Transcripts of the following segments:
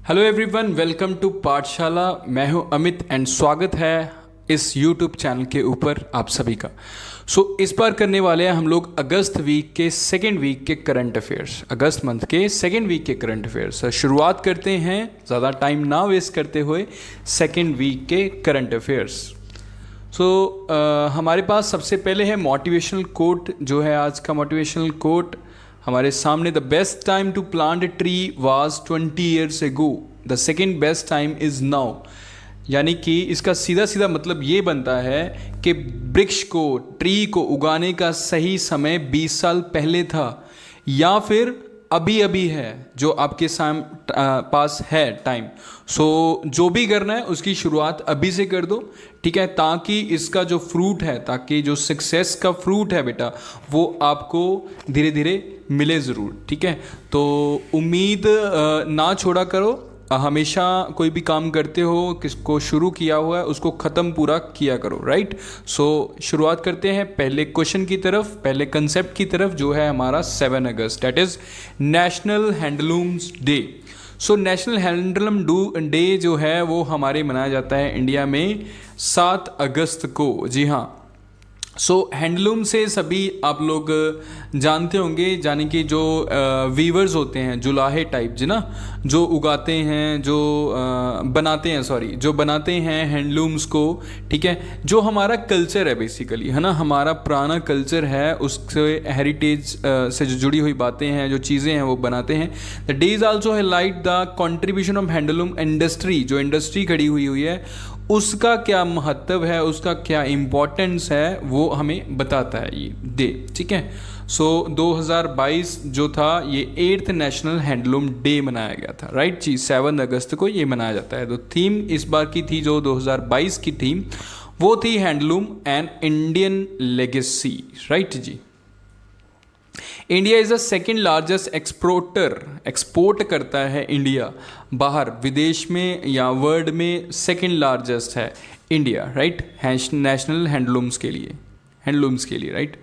Hello everyone, welcome to पाठशाला। मैं हूं अमित एंड स्वागत है इस यूट्यूब चैनल के ऊपर आप सभी का। इस बार करने वाले हैं हम लोग अगस्त वीक के सेकेंड वीक के करंट अफेयर्स, अगस्त मंथ के सेकेंड वीक के करंट अफेयर्स। शुरुआत करते हैं ज़्यादा टाइम ना वेस्ट करते हुए सेकेंड वीक के करंट अफेयर्स। हमारे पास सबसे पहले है मोटिवेशनल कोट। जो है आज का मोटिवेशनल कोट हमारे सामने, the best time to plant a tree was 20 years ago, the second best time is now. यानी कि इसका सीधा सीधा मतलब ये बनता है कि वृक्ष को, ट्री को उगाने का सही समय 20 साल पहले था या फिर अभी अभी है, जो आपके पास है टाइम। जो भी करना है उसकी शुरुआत अभी से कर दो, ठीक है, ताकि इसका जो फ्रूट है, ताकि जो सक्सेस का फ्रूट है बेटा, वो आपको धीरे धीरे मिले ज़रूर, ठीक है। तो उम्मीद ना छोड़ा करो, हमेशा कोई भी काम करते हो, किसको शुरू किया हुआ है उसको ख़त्म पूरा किया करो, राइट। शुरुआत करते हैं पहले क्वेश्चन की तरफ, पहले कंसेप्ट की तरफ, जो है हमारा 7 अगस्त, that is national handlooms day. National handloom day जो है वो हमारे मनाया जाता है इंडिया में 7 अगस्त को। जी हाँ, हैंडलूम से सभी आप लोग जानते होंगे, यानी कि जो वीवर्स होते हैं, जुलाहे टाइप, जी ना, जो उगाते हैं, जो बनाते हैं हैंडलूम्स को, ठीक है। जो हमारा कल्चर है बेसिकली, है ना, हमारा पुराना कल्चर है, उससे हेरिटेज से जो जुड़ी हुई बातें हैं, जो चीज़ें हैं, वो बनाते हैं। The day is also highlight the contribution of handloom industry, जो इंडस्ट्री खड़ी हुई है उसका क्या महत्व है, उसका क्या इम्पोर्टेंस है, वो हमें बताता है ये डे, ठीक है। 2022 जो था ये 8th नेशनल हैंडलूम डे मनाया गया था, राइट जी। 7 अगस्त को ये मनाया जाता है। तो थीम इस बार की थी, जो 2022 की थीम, वो थी handloom and Indian legacy, right जी। India is the second largest exporter, export करता है इंडिया बाहर, विदेश में या वर्ल्ड में सेकेंड लार्जेस्ट है इंडिया, राइट, नेशनल हैंडलूम्स के लिए, राइट।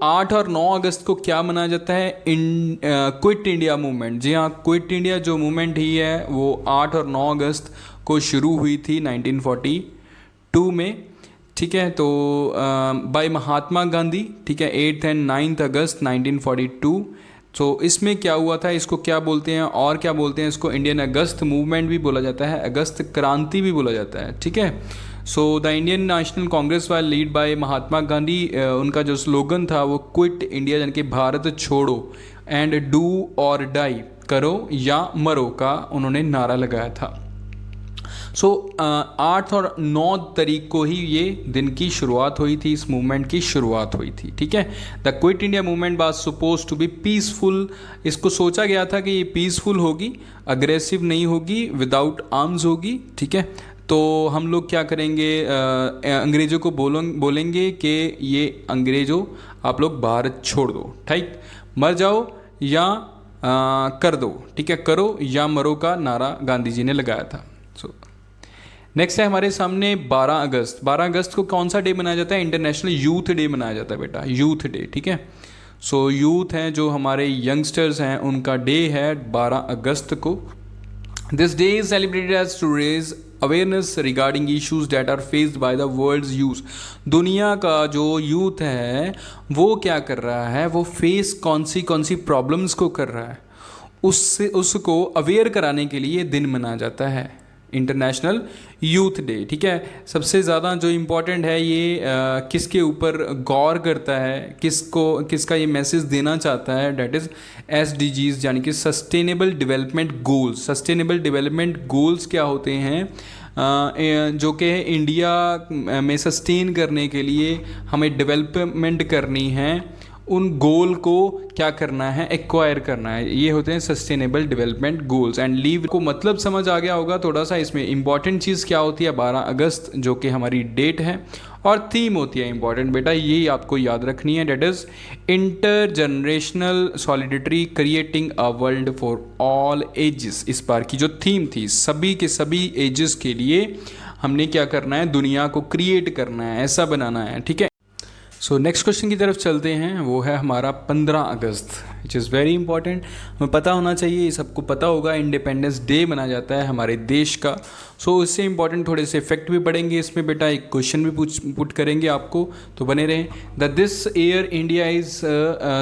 8 और 9 अगस्त को क्या मनाया जाता है? Quit India movement. जी हाँ, क्विट इंडिया जो मूवमेंट ही है वो 8 और 9 अगस्त को शुरू हुई थी 1942 में, ठीक है। तो बाय महात्मा गांधी, ठीक है, 8 एंड 9 अगस्त 1942। इसमें क्या हुआ था, इसको क्या बोलते हैं और क्या बोलते हैं, इसको इंडियन अगस्त मूवमेंट भी बोला जाता है, अगस्त क्रांति भी बोला जाता है, ठीक है। The Indian National Congress was lead by Mahatma Gandhi. उनका जो स्लोगन था वो क्विट इंडिया, यानी कि भारत छोड़ो, एंड डू और डाई, करो या मरो का उन्होंने नारा लगाया था। 8 और 9 तारीख को ही ये दिन की शुरुआत हुई थी, इस मूवमेंट की शुरुआत हुई थी, ठीक है। The Quit India movement was suppose to be peaceful. इसको सोचा गया था कि ये पीसफुल होगी, अग्रेसिव नहीं होगी, विदाउट आर्म्स होगी, ठीक है। तो हम लोग क्या करेंगे, अंग्रेज़ों को बोलेंगे कि ये अंग्रेज़ों आप लोग भारत छोड़ दो, ठीक, मर जाओ या कर दो, ठीक है, करो या मरो का नारा गांधी जी ने लगाया था। नेक्स्ट है हमारे सामने 12 अगस्त। 12 अगस्त को कौन सा डे मनाया जाता है? इंटरनेशनल यूथ डे मनाया जाता है बेटा, यूथ डे, ठीक है। यूथ हैं, जो हमारे यंगस्टर्स हैं, उनका डे है 12 अगस्त को। This day is celebrated as to raise awareness regarding issues that are faced by the world's youth. दुनिया का जो यूथ है वो क्या कर रहा है, वो फेस कौन सी प्रॉब्लम्स को कर रहा है, उसको अवेयर कराने के लिए दिन मनाया जाता है, इंटरनेशनल यूथ डे, ठीक है। सबसे ज़्यादा जो इम्पोर्टेंट है ये किसके ऊपर गौर करता है, किसका ये मैसेज देना चाहता है, डेट इज़ SDGs, यानी कि sustainable development goals. Sustainable development goals क्या होते हैं, जो कि इंडिया में सस्टेन करने के लिए हमें डेवलपमेंट करनी है, उन गोल को क्या करना है, एक्वायर करना है, ये होते हैं sustainable development goals. And leave को मतलब समझ आ गया होगा थोड़ा सा। इसमें इंपॉर्टेंट चीज़ क्या होती है, 12 अगस्त जो कि हमारी डेट है, और थीम होती है इंपॉर्टेंट बेटा, यही आपको याद रखनी है, that is inter generational solidity creating a world for all ages. इस बार की जो थीम थी, सभी के सभी एजेस के लिए हमने क्या करना है, दुनिया को क्रिएट करना है, ऐसा बनाना है, ठीक है। नेक्स्ट क्वेश्चन की तरफ चलते हैं, वो है हमारा 15 अगस्त। विच इज़ वेरी इंपॉर्टेंट, हमें पता होना चाहिए, ये सबको पता होगा। इंडिपेंडेंस डे मनाया जाता है हमारे देश का। सो इससे इंपॉर्टेंट थोड़े से इफेक्ट भी पड़ेंगे इसमें बेटा, एक क्वेश्चन भी पुट करेंगे आपको, तो बने रहें। The this year India is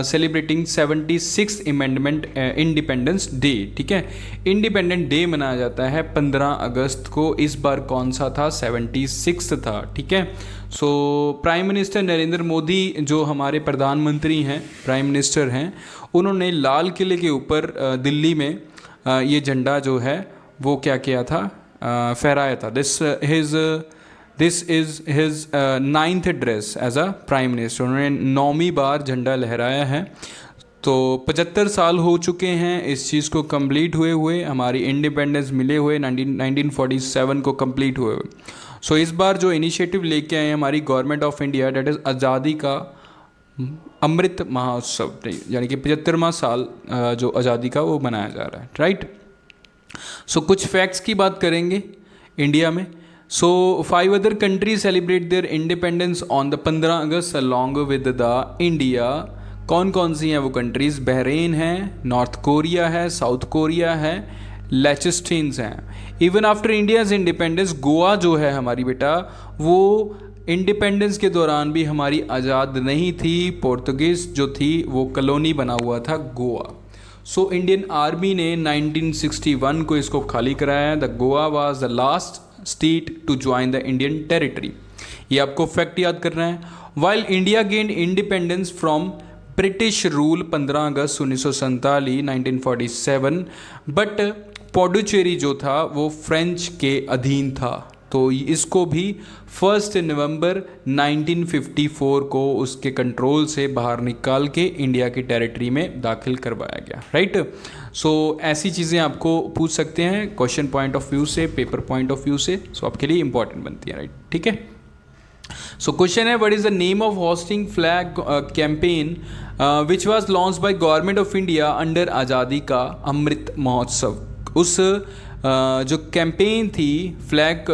celebrating 76th amendment independence day, ठीक है। इंडिपेंडेंट डे मनाया जाता है 15 अगस्त को। इस बार कौन सा था? 76 था, ठीक है। So prime minister Narendra Modi जो हमारे प्रधानमंत्री हैं, प्राइम मिनिस्टर हैं, उन्होंने लाल किले के ऊपर दिल्ली में ये झंडा जो है वो क्या किया था? फहराया था। This is his 9th address as a prime minister. उन्होंने 9वीं बार झंडा लहराया है। तो 75 साल हो चुके हैं इस चीज़ को कंप्लीट हुए हमारी इंडिपेंडेंस मिले हुए 1947 को कंप्लीट हुए। सो इस बार जो इनिशिएटिव लेके आए हैं हमारी government of India, that is आज़ादी का अमृत महोत्सव, यानी कि 75वां साल जो आज़ादी का वो मनाया जा रहा है, राइट। सो कुछ फैक्ट्स की बात करेंगे इंडिया में। सो 5 other countries celebrate their independence on the 15 August along with the India. कौन कौन सी हैं वो कंट्रीज़? बहरीन है, नॉर्थ कोरिया है, साउथ कोरिया है, लेचेस्टीन्स हैं। Even after India's independence, Goa जो है हमारी बेटा, वो इंडिपेंडेंस के दौरान भी हमारी आज़ाद नहीं थी। पोर्तुगीज़ जो थी वो कॉलोनी बना हुआ था गोवा। सो इंडियन आर्मी ने 1961 को इसको खाली कराया। The Goa was the last state to join the Indian territory. ये आपको फैक्ट याद करना है। While India gained independence from British rule 15 अगस्त 1947 1947, बट पौडुचेरी जो था वो फ्रेंच के अधीन था। तो इसको भी 1 नवंबर 1954 को उसके कंट्रोल से बाहर निकाल के इंडिया की टेरिटरी में दाखिल करवाया गया, राइट। सो ऐसी चीज़ें आपको पूछ सकते हैं क्वेश्चन पॉइंट ऑफ व्यू से, पेपर पॉइंट ऑफ व्यू से, सो आपके लिए इंपॉर्टेंट बनती है, राइट, ठीक है। सो क्वेश्चन है, what is the name of hosting flag campaign which was launch by government of India under आज़ादी का अमृत महोत्सव। उस जो कैंपेन थी फ्लैग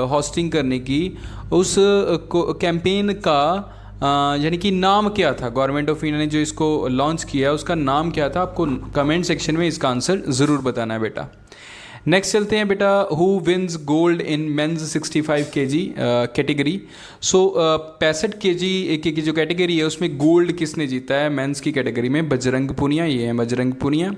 होस्टिंग करने की, उस कैंपेन का यानी कि नाम क्या था? गवर्नमेंट ऑफ इंडिया ने जो इसको लॉन्च किया उसका नाम क्या था? आपको कमेंट सेक्शन में इसका आंसर ज़रूर बताना है बेटा। नेक्स्ट चलते हैं बेटा, who wins gold in men's 65 kg category. सो 65 kg की जो कैटेगरी है उसमें गोल्ड किसने जीता है मेंस की कैटेगरी में? बजरंग पुनिया। ये है Bajrang Punia.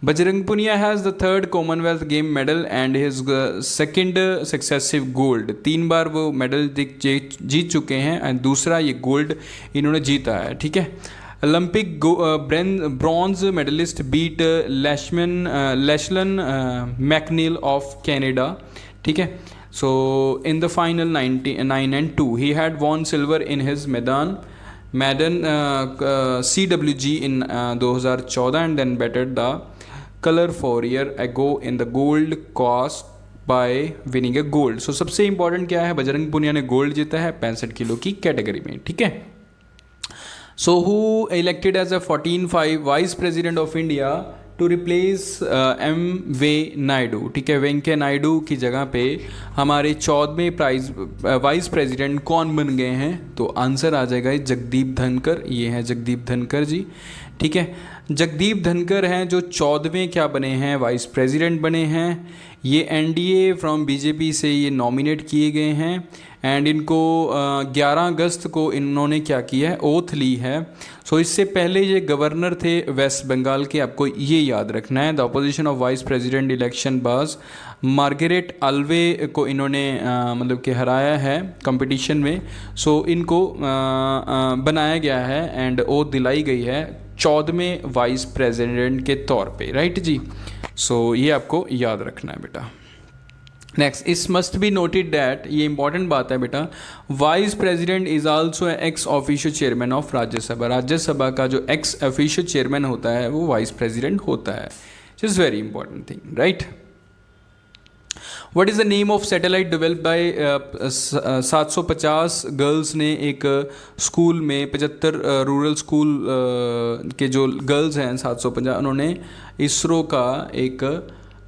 Bajrang Punia has the 3rd Commonwealth game medal and his 2nd successive gold. 3 बार वो मेडल जीत चुके हैं एंड दूसरा ये गोल्ड इन्होंने जीता है, ठीक है। Olympic bronze medallist beat Lachlan McNeil of Canada, ठीक है। So in the final 9 and 2 he had won silver in his maiden CWG in 2014 and then bettered the color 4 year ago in the gold cost by winning a gold। So सबसे important क्या है? बजरंग पुनिया ने gold जीता है 65 kilo की category में, ठीक है। So who elected as a 14th vice president of India to replace M. Naidu, ठीक है। वेंकैया नायडू की जगह पे हमारे 14वें वाइस प्रेसिडेंट कौन बन गए हैं? तो आंसर आ जाएगा जगदीप धनकर। ये हैं जगदीप धनकर जी, ठीक है। जगदीप धनकर हैं जो 14वें क्या बने हैं? वाइस प्रेसिडेंट बने हैं। ये NDA फ्रॉम BJP से ये नॉमिनेट किए गए हैं एंड इनको 11 अगस्त को इन्होंने क्या किया है? ओथ ली है। सो इससे पहले ये गवर्नर थे वेस्ट बंगाल के, आपको ये याद रखना है। The opposition of vice president election बाज मार्गरेट अल्वे को इन्होंने मतलब कि हराया है कंपटीशन में। सो इनको बनाया गया है एंड ओथ दिलाई गई है 14वें वाइस प्रेसिडेंट के तौर पे, राइट जी। सो ये आपको याद रखना है बेटा। नेक्स्ट, इस मस्ट बी नोटेड डैट, ये इंपॉर्टेंट बात है बेटा, vice president is also x official chairman of Rajya Sabha. Rajya Sabha का जो एक्स ऑफिशियल चेयरमैन होता है वो वाइस प्रेसिडेंट होता है, which is very important thing, right. What is the name of satellite developed by 750 girls ने एक स्कूल में 75 रूरल स्कूल के जो गर्ल्स हैं 750, उन्होंने इसरो का एक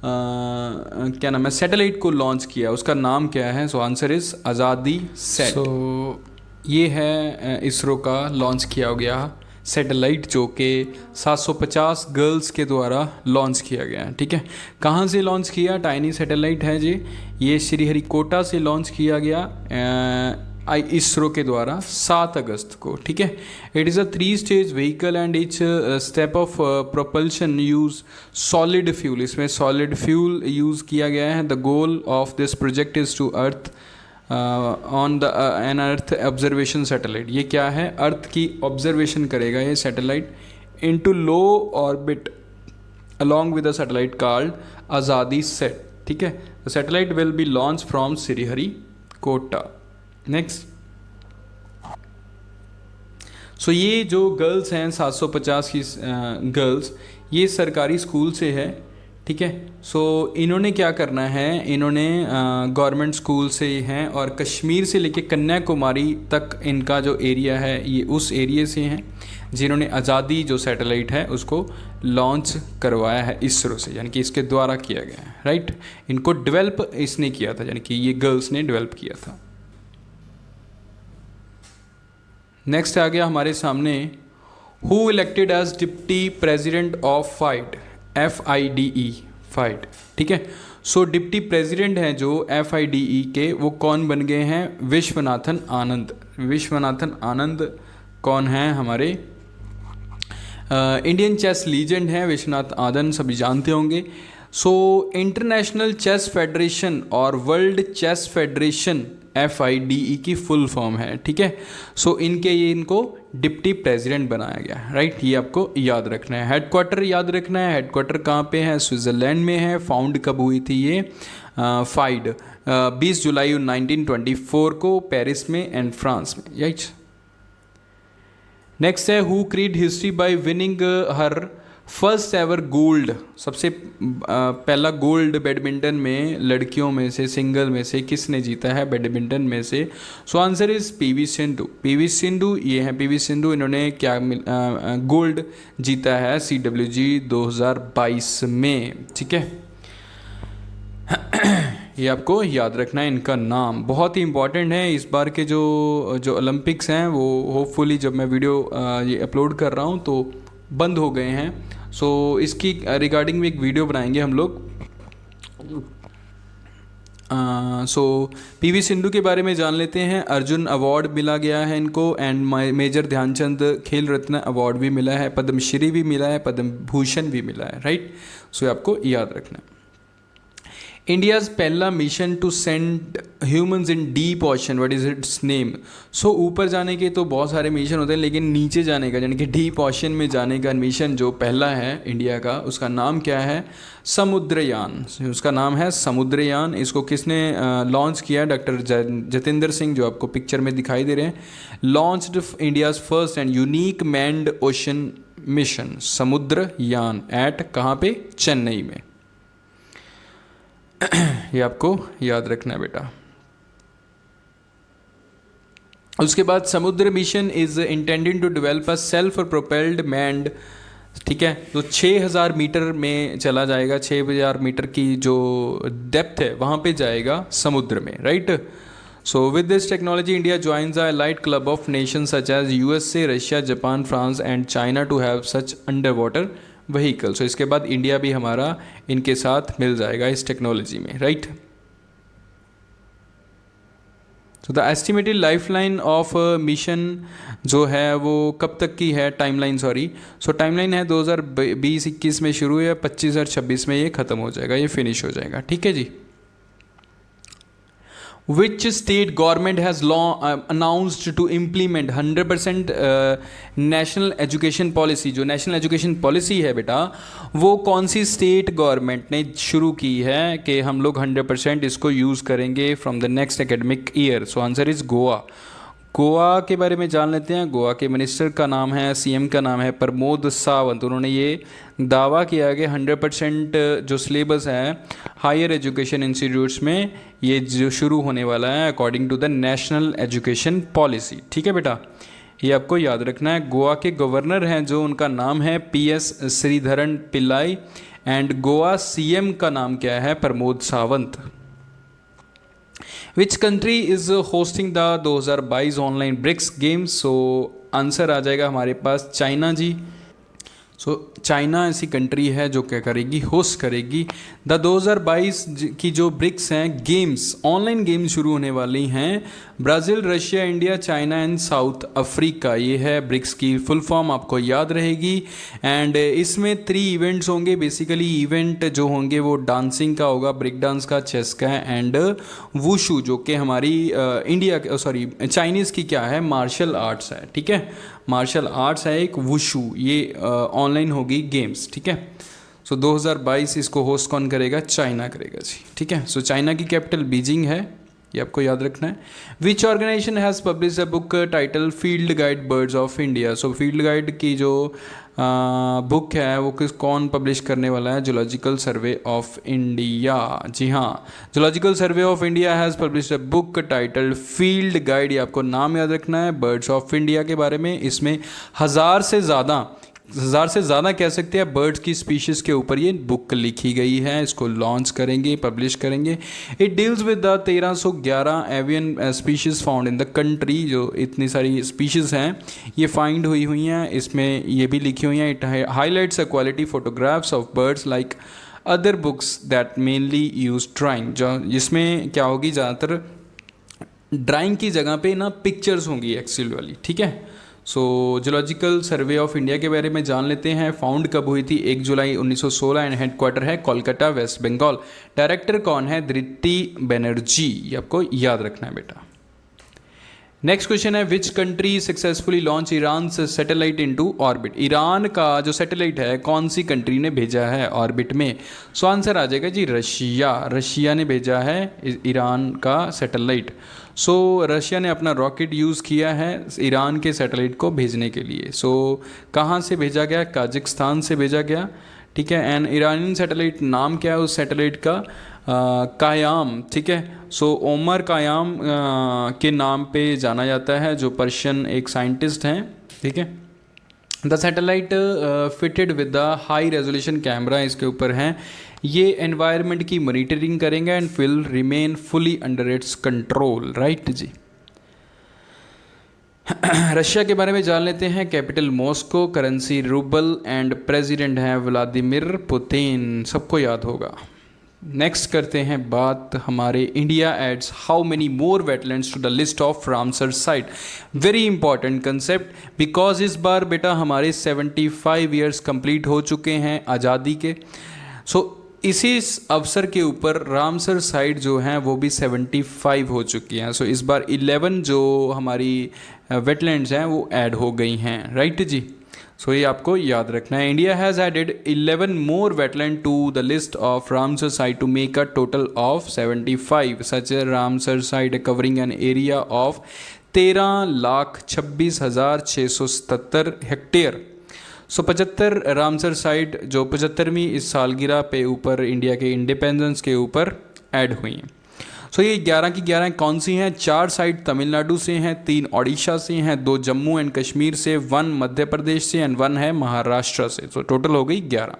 क्या नाम है सैटेलाइट को लॉन्च किया, उसका नाम क्या है? सो आंसर इज आज़ादी सैट। सो ये है इसरो का लॉन्च किया गया सैटेलाइट जो कि 750 गर्ल्स के द्वारा लॉन्च किया गया है। ठीक है, कहाँ से लॉन्च किया? टाइनी सैटेलाइट है जी, ये श्रीहरिकोटा से लॉन्च किया गया इसरो के द्वारा 7 अगस्त को। ठीक है, it is a 3 stage vehicle and each step of propulsion use solid fuel, इसमें सॉलिड फ्यूल यूज़ किया गया है। The goal of this project is to earth on the an earth observation satellite. ये क्या है? अर्थ की observation करेगा ये satellite into low orbit along with a satellite called Azadi sat. ठीक है, the satellite will be launch from Sriharikota. Next, so ये जो गर्ल्स हैं 750 की गर्ल्स, ये सरकारी स्कूल से है। ठीक है, सो इन्होंने क्या करना है, इन्होंने गवर्नमेंट स्कूल से ही हैं और कश्मीर से लेके कन्याकुमारी तक इनका जो एरिया है ये उस एरिया से हैं जिन्होंने आज़ादी जो सैटेलाइट है उसको लॉन्च करवाया है इसरो से, यानी कि इसके द्वारा किया गया है। राइट, इनको डेवलप इसने किया था, यानी कि ये गर्ल्स ने डेवलप किया था। नेक्स्ट आ गया हमारे सामने, who elected as deputy president of FIDE, FIDE FIDE. ठीक है, सो डिप्टी प्रेसिडेंट हैं जो FIDE के, वो कौन बन गए हैं? विश्वनाथन आनंद। विश्वनाथन आनंद कौन हैं? हमारे इंडियन चेस लीजेंड हैं विश्वनाथ आनंद, सभी जानते होंगे। सो इंटरनेशनल चेस फेडरेशन और वर्ल्ड चेस फेडरेशन FIDE की फुल फॉर्म है। ठीक है, सो इनको डिप्टी प्रेसिडेंट बनाया गया है। राइट, ये आपको याद रखना है। हेडक्वार्टर याद रखना है, हेडक्वार्टर कहाँ पे है? स्विट्ज़रलैंड में है। फाउंड कब हुई थी ये फाइड? 20 जुलाई 1924 को पेरिस में एंड फ्रांस में। राइट, नेक्स्ट है, who create history by winning her first ever gold. सबसे पहला गोल्ड बैडमिंटन में लड़कियों में से, सिंगल में से किसने जीता है बैडमिंटन में से? So answer is PV Sindhu. PV Sindhu, ये हैं PV सिंधु। इन्होंने क्या गोल्ड जीता है CWG 2022 में। ठीक है, ये आपको याद रखना है, इनका नाम बहुत ही इंपॉर्टेंट है। इस बार के जो ओलंपिक्स हैं वो होपफुली जब मैं वीडियो ये अपलोड कर रहा हूँ तो बंद हो गए हैं। सो इसकी रिगार्डिंग में एक वीडियो बनाएंगे हम लोग। सो PV सिंधु के बारे में जान लेते हैं। अर्जुन अवार्ड मिला गया है इनको एंड मेजर ध्यानचंद खेल रत्न अवार्ड भी मिला है, पद्मश्री भी मिला है, पद्म भूषण भी मिला है। राइट, सो आपको याद रखना है। इंडियाज़ पहला mission to send humans in deep ocean, what is its name? So ऊपर जाने के तो बहुत सारे मिशन होते हैं, लेकिन नीचे जाने का यानी कि डीप ओशन में जाने का मिशन जो पहला है इंडिया का, उसका नाम क्या है? समुद्रयान। उसका नाम है समुद्रयान। इसको किसने लॉन्च किया? डॉक्टर जतेंद्र सिंह, जो आपको पिक्चर में दिखाई दे रहे हैं। Launched India's first and unique manned ocean mission Samudrayaan at कहाँ पे? चेन्नई में। ये आपको याद रखना है बेटा। उसके बाद Samudra mission is intended to develop a self propelled manned. ठीक है, तो 6000 मीटर में चला जाएगा, 6000 मीटर की जो डेप्थ है वहाँ पे जाएगा समुद्र में। Right, so with this technology India joins a allied club of nation such as USA, Russia, Japan, France and China to have such under water vehicle. So इसके बाद इंडिया भी हमारा इनके साथ मिल जाएगा इस टेक्नोलॉजी में। Right, so the estimated lifeline of mission जो है वो कब तक की है? Timeline, sorry. सो टाइमलाइन है 2020-21 में शुरू है, 25 और 26 में ये ख़त्म हो जाएगा, ये फिनिश हो जाएगा। ठीक है जी। Which state government has announced to implement 100% national education policy? जो नेशनल एजुकेशन पॉलिसी है बेटा, वो कौन सी स्टेट गवर्नमेंट ने शुरू की है कि हम लोग 100% इसको यूज़ करेंगे from the next academic year? So answer is Goa. Goa के बारे में जान लेते हैं। गोवा के मिनिस्टर का नाम है, CM का नाम है प्रमोद सावंत। उन्होंने ये दावा किया कि 100% जो सिलेबस है हायर एजुकेशन इंस्टीट्यूट्स में ये जो शुरू होने वाला है according to the national education policy. ठीक है बेटा, ये आपको याद रखना है। गोवा के गवर्नर हैं जो, उनका नाम है PS Sreedharan Pillai and Goa CM का नाम क्या है? Pramod Sawant. Which country is hosting the 2022 online BRICS games? So answer आ जाएगा हमारे पास चाइना जी। सो चाइना ऐसी कंट्री है जो क्या करेगी, होस्ट करेगी। द 2022 की जो ब्रिक्स हैं गेम्स, ऑनलाइन गेम्स शुरू होने वाली हैं। Brazil, Russia, India, China and south Africa, ये है ब्रिक्स की फुल फॉर्म, आपको याद रहेगी। एंड इसमें 3 इवेंट्स होंगे बेसिकली। इवेंट जो होंगे वो डांसिंग का होगा, ब्रेक डांस का, चेस का एंड वुशु, जो कि हमारी इंडिया सॉरी चाइनीज़ की क्या है, मार्शल आर्ट्स है। ठीक है, मार्शल आर्ट्स है एक, वुशु, ये ऑनलाइन होगी गेम्स। ठीक है, सो 2022 इसको होस्ट कौन करेगा, चाइना करेगा जी। ठीक है, सो चाइना की कैपिटल बीजिंग है, ये आपको याद रखना है। Which organisation has publish a book title field guide birds of India. So field guide की जो बुक है वो कौन पब्लिश करने वाला है, जूलॉजिकल सर्वे ऑफ इंडिया। जी हाँ, zoological survey of India has publish a book titled field guide, ये आपको नाम याद रखना है, बर्ड्स ऑफ इंडिया के बारे में। इसमें 1000 से ज़्यादा कह सकते हैं बर्ड्स की स्पीशीज़ के ऊपर ये बुक लिखी गई है। इसको लॉन्च करेंगे, पब्लिश करेंगे। It deals with the 1311 avian species found in the country, जो इतनी सारी स्पीशीज़ हैं ये फाइंड हुई हैं, इसमें ये भी लिखी हुई हैं। It highlights a quality photographs of birds like other books that mainly use drawing, जो जिसमें क्या होगी, ज़्यादातर ड्राइंग की जगह पे ना पिक्चर्स होंगी एक्चुअल वाली। ठीक है, सो जूलॉजिकल सर्वे ऑफ इंडिया के बारे में जान लेते हैं। फाउंड कब हुई थी, 1 जुलाई 1916 एंड हेडक्वार्टर है कोलकाता, वेस्ट बंगाल। डायरेक्टर कौन है, धृति बनर्जी, ये आपको याद रखना है बेटा। नेक्स्ट क्वेश्चन है, which country successfully launch Iran satellite into orbit. Iran का जो सैटेलाइट है कौन सी कंट्री ने भेजा है ऑर्बिट में। सो आंसर आ जाएगा जी रशिया, रशिया ने भेजा है ईरान का सैटेलाइट। सो रशिया ने अपना रॉकेट यूज़ किया है ईरान के सैटेलाइट को भेजने के लिए। सो कहाँ से भेजा गया, काजाकिस्तान से भेजा गया। ठीक है, एंड ईरानियन सैटेलाइट नाम क्या है उस सैटेलाइट का, कायाम। ठीक है, सो ओमर कायाम के नाम पे जाना जाता है, जो पर्शियन एक साइंटिस्ट हैं। ठीक है, the satellite fitted with the high resolution camera, इसके ऊपर हैं, ये एनवायरनमेंट की मॉनिटरिंग करेंगे and will remain fully under its control. Right जी। रशिया के बारे में जान लेते हैं। Capital Moscow, currency rouble and president हैं व्लादिमीर पुतिन, सबको याद होगा। नेक्स्ट करते हैं बात हमारे India adds how many more wetlands to the list of Ramsar site. Very important concept, because इस बार बेटा हमारे 75 ईयर्स कंप्लीट हो चुके हैं आज़ादी के। सो इसी अवसर के ऊपर रामसर साइट जो हैं वो भी 75 हो चुकी हैं। सो इस बार 11 जो हमारी वेटलैंड्स हैं वो ऐड हो गई हैं। राइट जी, सो ये आपको याद रखना है। India has added 11 more wetland to the list of Ramsar site to make a total of 75 such Ramsar site covering an area of 13,26,677 hectare. So 75 Ramsar site जो 75वीं इस सालगिरह पे ऊपर इंडिया के इंडिपेंडेंस के ऊपर ऐड हुई हैं। सो ये 11 की 11 कौन सी हैं, 4 साइट तमिलनाडु से हैं, 3 ओडिशा से हैं, 2 जम्मू एंड कश्मीर से, 1 मध्य प्रदेश से एंड 1 है महाराष्ट्र से। सो टोटल हो गई 11।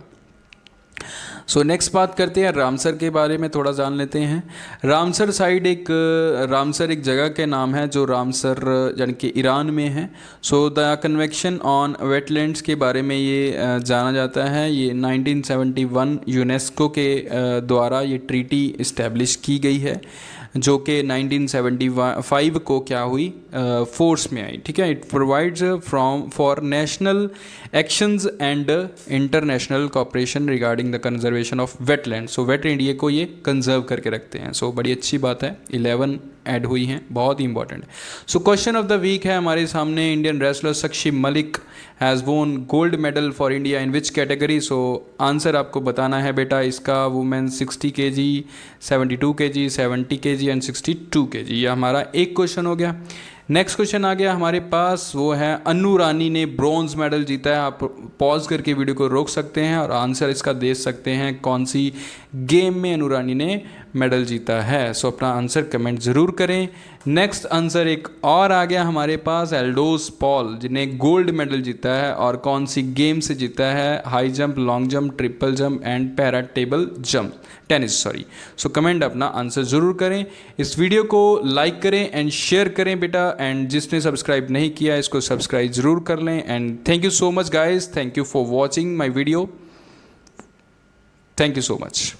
सो नेक्स्ट बात करते हैं रामसर के बारे में, थोड़ा जान लेते हैं। रामसर साइट रामसर एक जगह के नाम है जो रामसर यानी कि ईरान में है। So the convection on wetlands के बारे में ये जाना जाता है। ये 1971 यूनेस्को के द्वारा ये ट्रीटी इस्टेब्लिश की गई है, जो कि 1975 को क्या हुई, फोर्स में आई। ठीक है, it provides for national actions and international cooperation regarding the conservation of wetland. So wait India को ये कंजर्व करके रखते हैं। सो बड़ी अच्छी बात है, 11 ऐड हुई हैं, बहुत ही इंपॉर्टेंट है। So question of the week है हमारे सामने, Indian wrestler Sakshi Malik has won gold medal for India in which category. So answer आपको बताना है बेटा इसका, women 60 kg, 72 kg, 70 kg and 62 kg। ये हमारा एक क्वेश्चन हो गया। नेक्स्ट क्वेश्चन आ गया हमारे पास, वो है अन्नू रानी ने ब्रॉन्ज मेडल जीता है। आप पॉज करके वीडियो को रोक सकते हैं और आंसर इसका दे सकते हैं कौन सी गेम में अन्नू रानी ने मेडल जीता है। सो अपना आंसर कमेंट ज़रूर करें। नेक्स्ट आंसर एक और आ गया हमारे पास, एल्डोस पॉल जिन्हें गोल्ड मेडल जीता है और कौन सी गेम से जीता है, high jump, long jump, triple jump and para table jump, tennis sorry. So comment अपना आंसर ज़रूर करें, इस वीडियो को लाइक करें एंड शेयर करें बेटा एंड जिसने सब्सक्राइब नहीं किया इसको सब्सक्राइब ज़रूर कर लें। And thank you so much guys, thank you for watching my video, thank you so much.